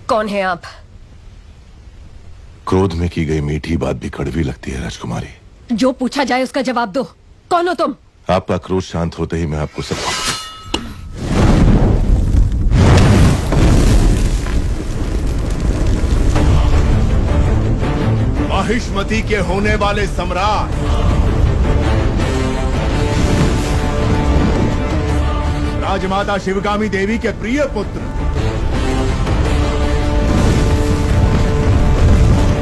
कौन है आप? क्रोध में की गई मीठी बात भी कड़वी लगती है राजकुमारी। जो पूछा जाए उसका जवाब दो। कौन हो तुम? आपका क्रोध शांत होते ही मैं आपको सब महिष्मती के होने वाले सम्राट राजमाता शिवगामी देवी के प्रिय पुत्र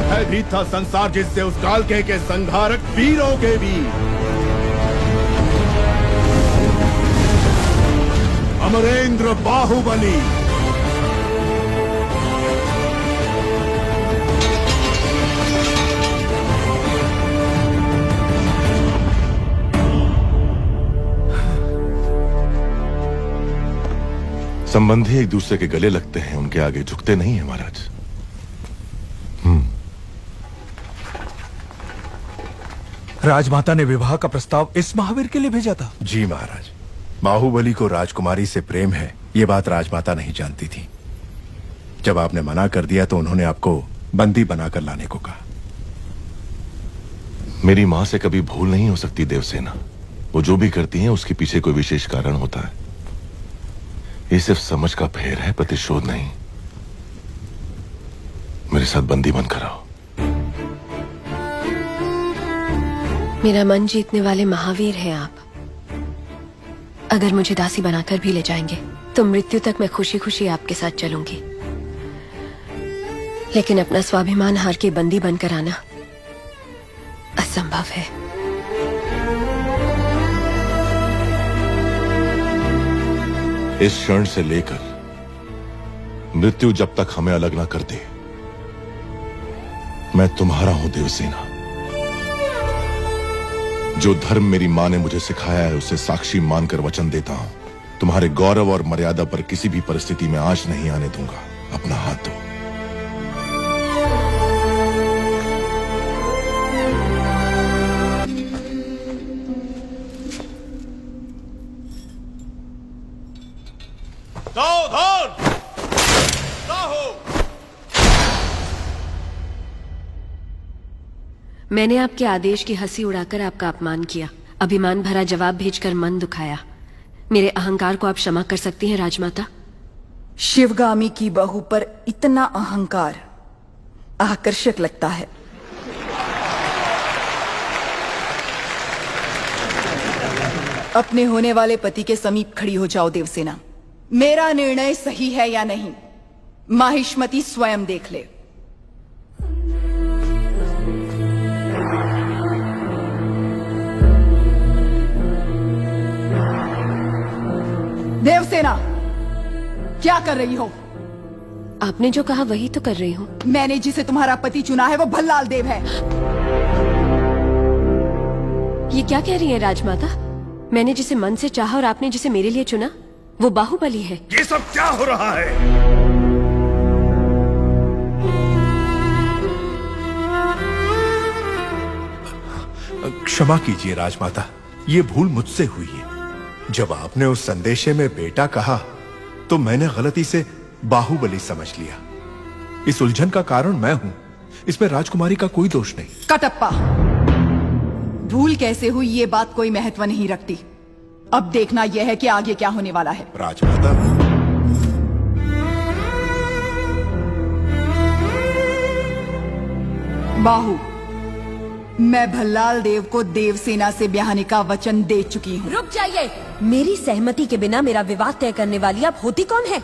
भयभीत था संसार जिससे उस कालके के संहारक वीरों के वीर अमरेंद्र बाहुबली। संबंधी एक दूसरे के गले लगते हैं, उनके आगे झुकते नहीं है महाराज। राजमाता ने विवाह का प्रस्ताव इस महावीर के लिए भेजा था। जी महाराज, बाहुबली को राजकुमारी से प्रेम है, ये बात राजमाता नहीं जानती थी। जब आपने मना कर दिया तो उन्होंने आपको बंदी बनाकर लाने को कहा। मेरी मां से कभी भूल नहीं हो सकती देवसेना। वो जो भी करती हैं उसके पीछे कोई विशेष कारण होता है। ये सिर्फ समझ का फेर है, प्रतिशोध नहीं। मेरे साथ बंदी बनकर आओ। मेरा मन जीतने वाले महावीर हैं आप। अगर मुझे दासी बनाकर भी ले जाएंगे तो मृत्यु तक मैं खुशी खुशी आपके साथ चलूंगी, लेकिन अपना स्वाभिमान हार के बंदी बनकर आना असंभव है। इस क्षण से लेकर मृत्यु जब तक हमें अलग ना कर दे, मैं तुम्हारा हूं देवसेना। जो धर्म मेरी मां ने मुझे सिखाया है उसे साक्षी मानकर वचन देता हूं, तुम्हारे गौरव और मर्यादा पर किसी भी परिस्थिति में आंच नहीं आने दूंगा। अपना हाथ दो। मैंने आपके आदेश की हंसी उड़ाकर आपका अपमान किया, अभिमान भरा जवाब भेजकर मन दुखाया। मेरे अहंकार को आप क्षमा कर सकती हैं राजमाता? शिवगामी की बहू पर इतना अहंकार आकर्षक लगता है। अपने होने वाले पति के समीप खड़ी हो जाओ देवसेना। मेरा निर्णय सही है या नहीं, माहिष्मती स्वयं देख ले। देवसेना, क्या कर रही हो? आपने जो कहा वही तो कर रही हूँ। मैंने जिसे तुम्हारा पति चुना है वो भल्लाल देव है। ये क्या कह रही है राजमाता? मैंने जिसे मन से चाहा और आपने जिसे मेरे लिए चुना वो बाहुबली है। ये सब क्या हो रहा है? क्षमा कीजिए राजमाता, ये भूल मुझसे हुई है। जब आपने उस संदेशे में बेटा कहा तो मैंने गलती से बाहुबली समझ लिया। इस उलझन का कारण मैं हूं, इसमें राजकुमारी का कोई दोष नहीं। कटप्पा, भूल कैसे हुई ये बात कोई महत्व नहीं रखती। अब देखना यह है कि आगे क्या होने वाला है। राजमाता, बाहु, मैं भल्लाल देव को देवसेना से ब्याहने का वचन दे चुकी हूँ। रुक जाइए। मेरी सहमति के बिना मेरा विवाह तय करने वाली आप होती कौन है?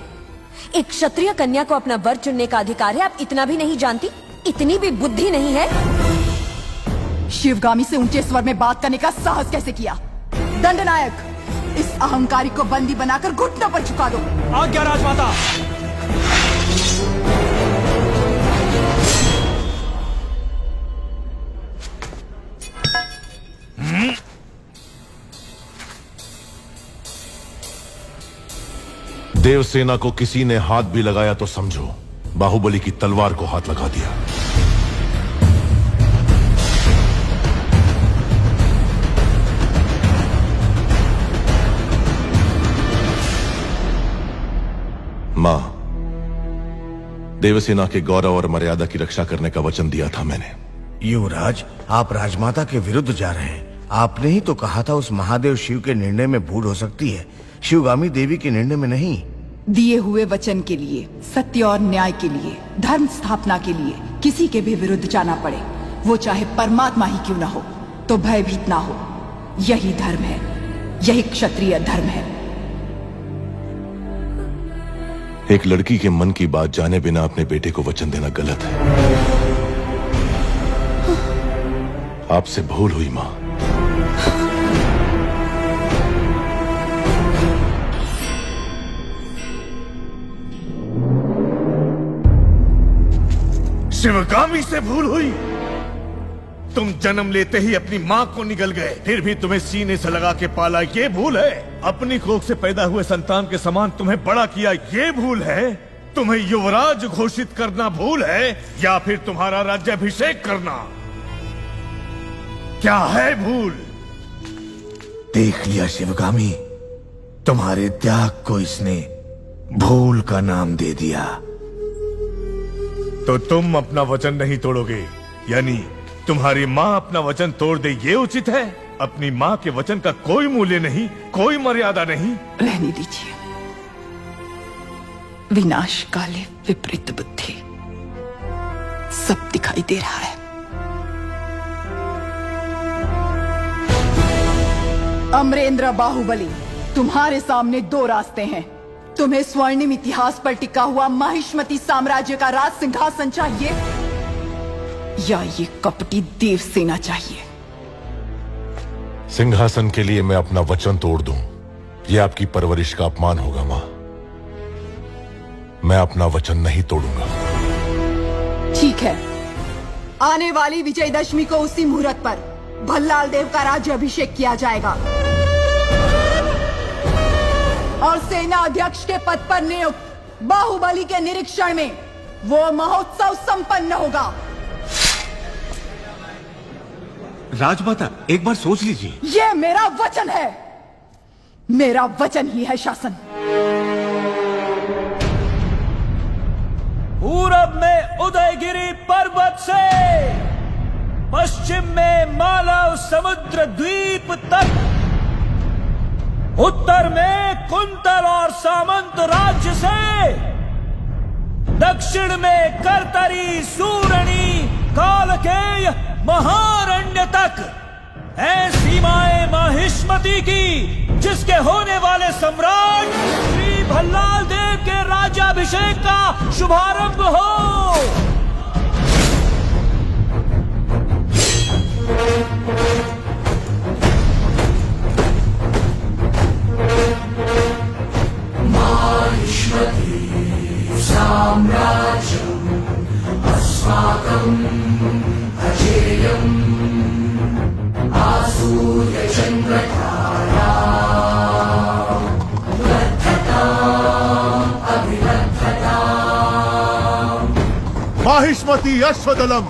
एक क्षत्रिय कन्या को अपना वर चुनने का अधिकार है, आप इतना भी नहीं जानती? इतनी भी बुद्धि नहीं है? शिवगामी से ऊंचे स्वर में बात करने का साहस कैसे किया? दंडनायक, इस अहंकारी को बंदी बनाकर घुटनों पर झुका दो। आज्ञा राजमाता। देवसेना को किसी ने हाथ भी लगाया तो समझो बाहुबली की तलवार को हाथ लगा दिया। मां, देवसेना के गौरव और मर्यादा की रक्षा करने का वचन दिया था मैंने। युवराज, आप राजमाता के विरुद्ध जा रहे हैं। आपने ही तो कहा था उस महादेव शिव के निर्णय में भूल हो सकती है, शिवगामी देवी के निर्णय में नहीं। दिए हुए वचन के लिए, सत्य और न्याय के लिए, धर्म स्थापना के लिए किसी के भी विरुद्ध जाना पड़े, वो चाहे परमात्मा ही क्यों ना हो, तो भयभीत ना हो। यही धर्म है, यही क्षत्रिय धर्म है। एक लड़की के मन की बात जाने बिना अपने बेटे को वचन देना गलत है। आपसे भूल हुई मां। शिवगामी से भूल हुई? तुम जन्म लेते ही अपनी माँ को निगल गए, फिर भी तुम्हें सीने से लगा के पाला, ये भूल है? अपनी कोख से पैदा हुए संतान के समान तुम्हें बड़ा किया, ये भूल है? तुम्हें युवराज घोषित करना भूल है, या फिर तुम्हारा राज्याभिषेक करना? क्या है भूल? देख लिया शिवगामी, तुम्हारे त्याग को इसने भूल का नाम दे दिया। तो तुम अपना वचन नहीं तोड़ोगे, यानी तुम्हारी माँ अपना वचन तोड़ दे, ये उचित है? अपनी माँ के वचन का कोई मूल्य नहीं, कोई मर्यादा नहीं। रहने दीजिए। विनाश काले विपरीत बुद्धि, सब दिखाई दे रहा है। अमरेंद्र बाहुबली, तुम्हारे सामने दो रास्ते हैं। तुम्हें स्वर्णिम इतिहास पर टिका हुआ माहिष्मती साम्राज्य का राज सिंहासन चाहिए, या ये कपटी देवसेना चाहिए? सिंहासन के लिए मैं अपना वचन तोड़ दूं, यह आपकी परवरिश का अपमान होगा मां। मैं अपना वचन नहीं तोड़ूंगा। ठीक है, आने वाली विजयदशमी को उसी मुहूर्त पर भल्लाल देव का राज्याभिषेक किया जाएगा और सेना अध्यक्ष के पद पर नियुक्त बाहुबली के निरीक्षण में वो महोत्सव संपन्न होगा। राजमाता, एक बार सोच लीजिए। ये मेरा वचन है, मेरा वचन ही है शासन। पूरब में उदयगिरी पर्वत से पश्चिम में मालव समुद्र द्वीप तक, उत्तर में कुंतल और सामंत राज्य से, दक्षिण में करतरी, सूरणी, कालकेय, महारण्य तक है सीमाएं माहिष्मती की, जिसके होने वाले सम्राट श्री भल्लाल देव के राज्याभिषेक का शुभारंभ हो। माहिष्मती साम्राज्यम् अस्माकम् अजेयम् आसूर्यचन्द्रतारा अभिबद्धता। माहिष्मती अश्वदलम्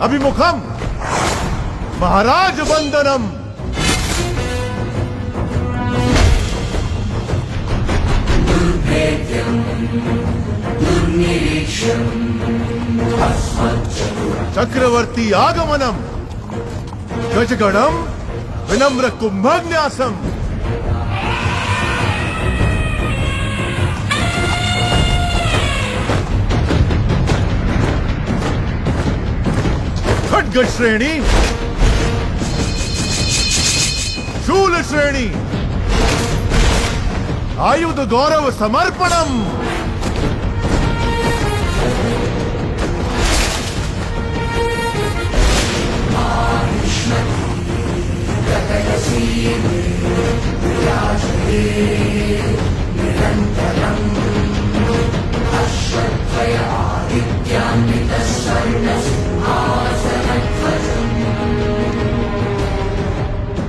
अभिमुखम् महाराज वंदनम। चक्रवर्ती आगमनम गजगणम विनम्र कुंभन्यासम। खड्ग श्रेणी, शूल श्रेणी, आयुध गौरव समर्पणम।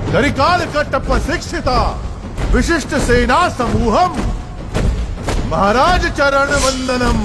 करिकाल कट्टप्प शिक्षिता विशिष्ट सेना समूहम महाराज चरण वंदनम।